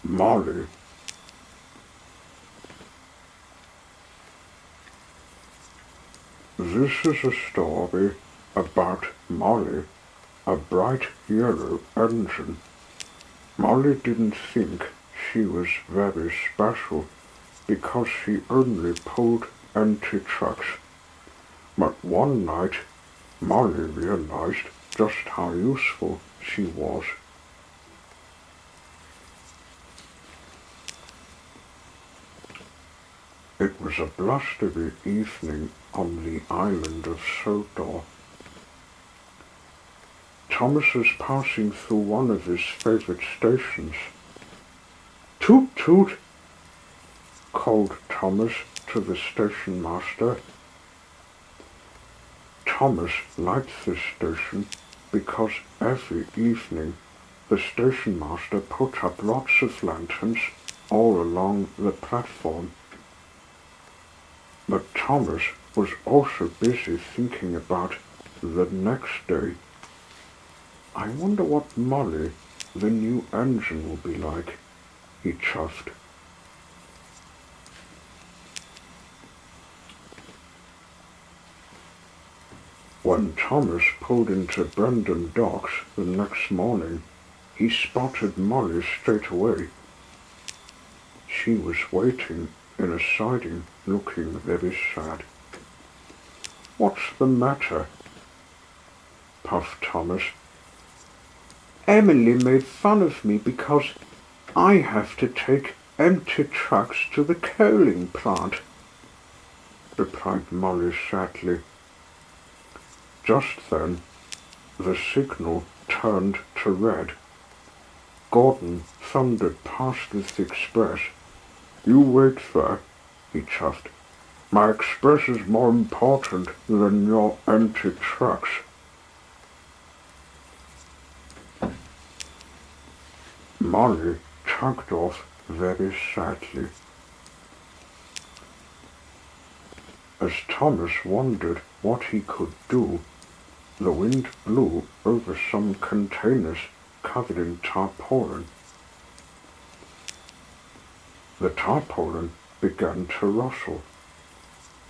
Molly. This is a story about Molly, a bright yellow engine. Molly didn't think she was very special because she only pulled empty trucks. But one night, Molly realized just how useful she was. It was a blustery evening on the island of Sodor. Thomas was passing through one of his favorite stations. "Toot toot!" called Thomas to the station master. Thomas liked this station because every evening the station master put up lots of lanterns all along the platform. But Thomas was also busy thinking about the next day. "I wonder what Molly, the new engine, will be like," he chuffed. When Thomas pulled into Brandon Docks the next morning, he spotted Molly straight away. She was waiting in a siding, looking very sad. "What's the matter?" puffed Thomas. "Emily made fun of me because I have to take empty trucks to the coaling plant," replied Molly sadly. Just then, the signal turned to red. Gordon thundered past with the express. "You wait there," he chuffed. "My express is more important than your empty trucks." Molly tugged off very sadly. As Thomas wondered what he could do, the wind blew over some containers covered in tarpaulin. The tarpaulin began to rustle.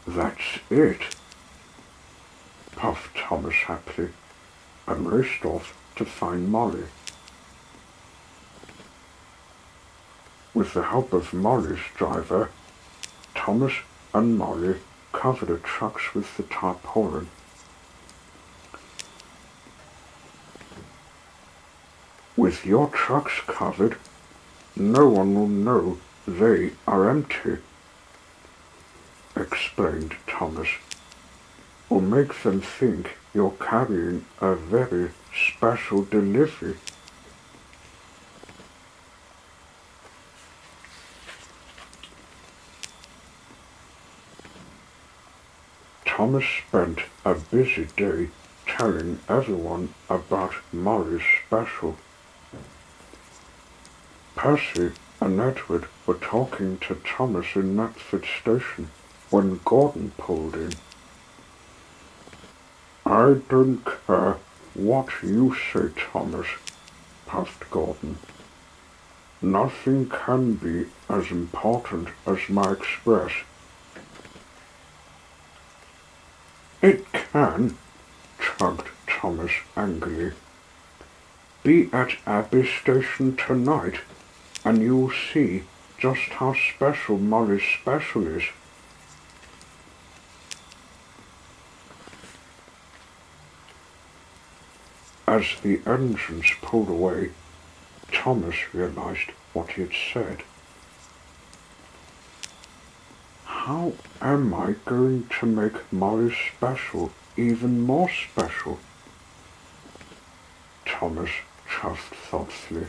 "That's it," puffed Thomas happily, and raced off to find Molly. With the help of Molly's driver, Thomas and Molly covered the trucks with the tarpaulin. "With your trucks covered, no one will know they are empty," explained Thomas. "Or make them think you're carrying a very special delivery." Thomas spent a busy day telling everyone about Molly's special. Percy and Edward were talking to Thomas in Knackford Station when Gordon pulled in. "I don't care what you say, Thomas," puffed Gordon. "Nothing can be as important as my express." "It can," chugged Thomas angrily. "Be at Abbey Station tonight, and you'll see just how special Molly's special is." As the engines pulled away, Thomas realized what he had said. "How am I going to make Molly special even more special?" Thomas chuffed thoughtfully.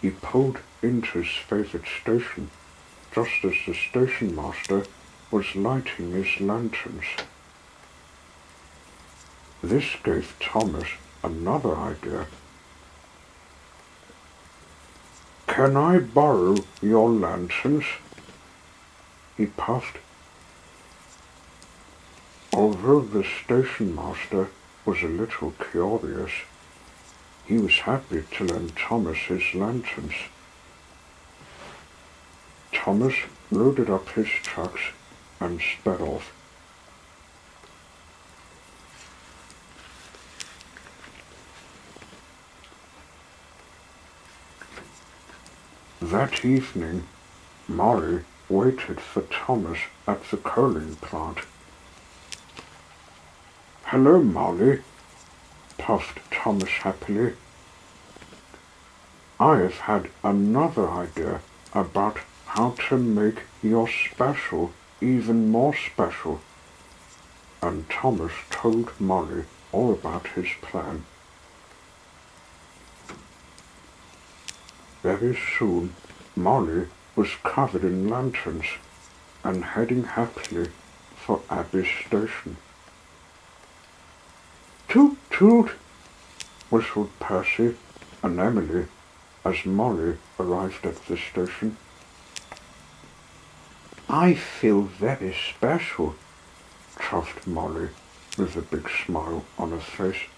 He pulled into his favorite station just as the station master was lighting his lanterns. This gave Thomas another idea. "Can I borrow your lanterns?" he puffed. Although the station master was a little curious, He was happy to lend Thomas his lanterns. Thomas loaded up his trucks and sped off. That evening, Molly waited for Thomas at the coaling plant. "Hello, Molly," puffed Thomas happily. "I have had another idea about how to make your special even more special." And Thomas told Molly all about his plan. Very soon, Molly was covered in lanterns and heading happily for Abby's station. "Toot toot," whistled Percy and Emily as Molly arrived at the station. "I feel very special," chuffed Molly with a big smile on her face.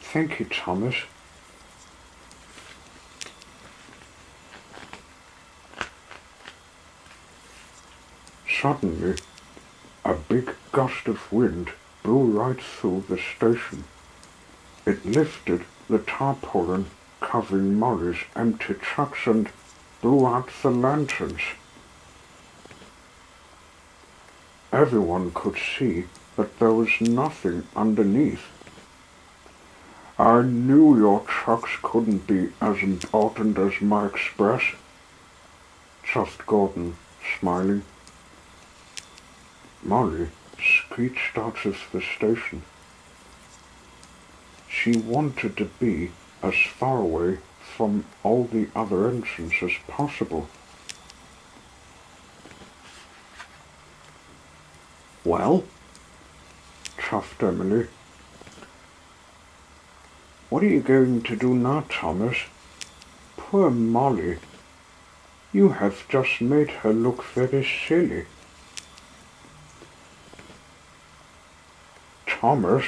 "Thank you, Thomas." Suddenly, a big gust of wind blew right through the station. It lifted the tarpaulin covering Molly's empty trucks and blew out the lanterns. Everyone could see that there was nothing underneath. "I knew your trucks couldn't be as important as my express," chuffed Gordon, smiling. Molly screeched out of the station. She wanted to be as far away from all the other engines as possible. "Well," chuffed Emily, "what are you going to do now, Thomas? Poor Molly. You have just made her look very silly." "Thomas,"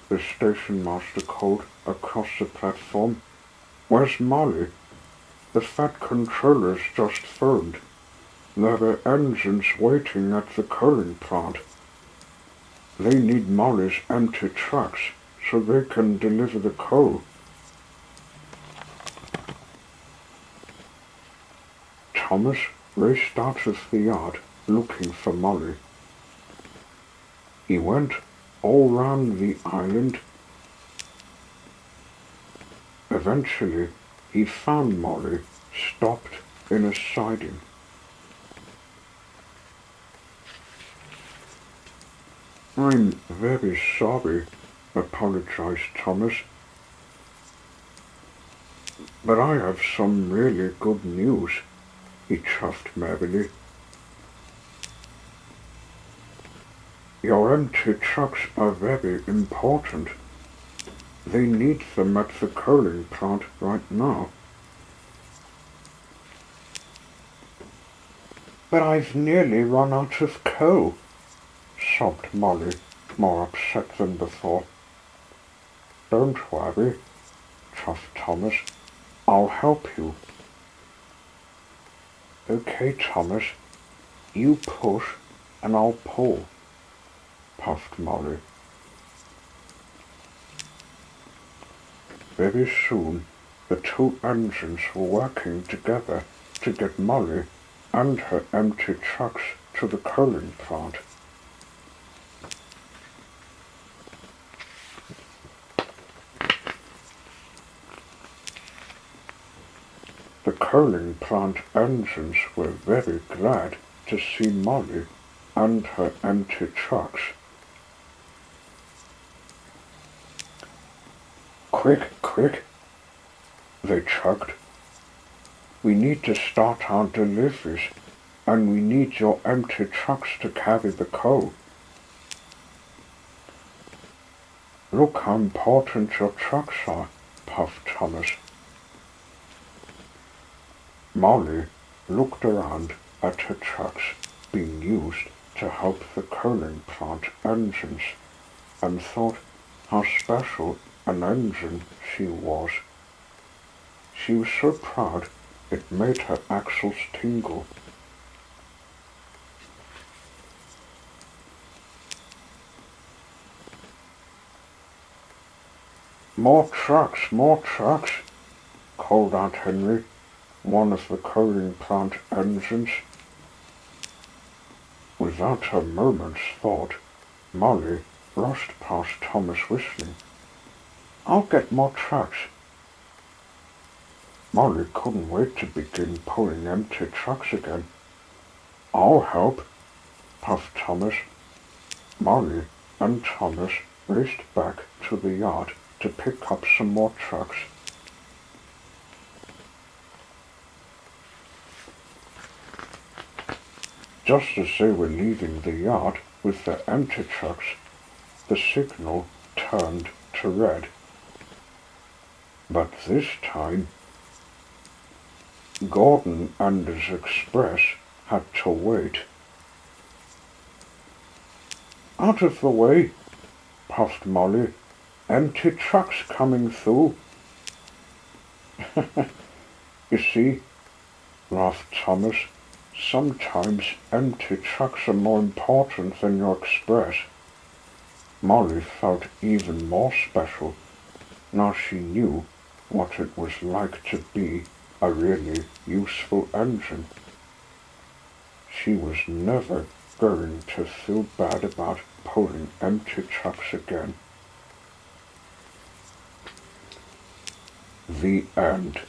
the station master called across the platform, "where's Molly? The fat controller's just phoned. There are engines waiting at the coaling plant. They need Molly's empty trucks so they can deliver the coal." Thomas raced out of the yard looking for Molly. He went all round the island. Eventually, he found Molly stopped in a siding. "I'm very sorry," apologized Thomas, "but I have some really good news," he chuffed merrily. "Your empty trucks are very important. They need them at the coaling plant right now." "But I've nearly run out of coal," sobbed Molly, more upset than before. "Don't worry," chuffed Thomas. "I'll help you." "Okay, Thomas. You push and I'll pull," puffed Molly. Very soon, the two engines were working together to get Molly and her empty trucks to the coaling plant. The coaling plant engines were very glad to see Molly and her empty trucks. "Quick, quick," they chugged. "We need to start our deliveries, and we need your empty trucks to carry the coal." "Look how important your trucks are," puffed Thomas. Molly looked around at her trucks being used to help the coaling plant engines and thought how special an engine she was. She was so proud it made her axles tingle. More trucks, called out Henry, one of the coaling plant engines. Without a moment's thought, Molly rushed past Thomas whistling. I'll get more trucks. Molly couldn't wait to begin pulling empty trucks again. I'll help, puffed Thomas. Molly and Thomas raced back to the yard to pick up some more trucks. Just as they were leaving the yard with their empty trucks, the signal turned to red. But this time, Gordon and his express had to wait. Out of the way, puffed Molly. Empty trucks coming through. You see, laughed Thomas, sometimes empty trucks are more important than your express. Molly felt even more special. Now she knew what it was like to be a really useful engine. She was never going to feel bad about pulling empty trucks again. The end.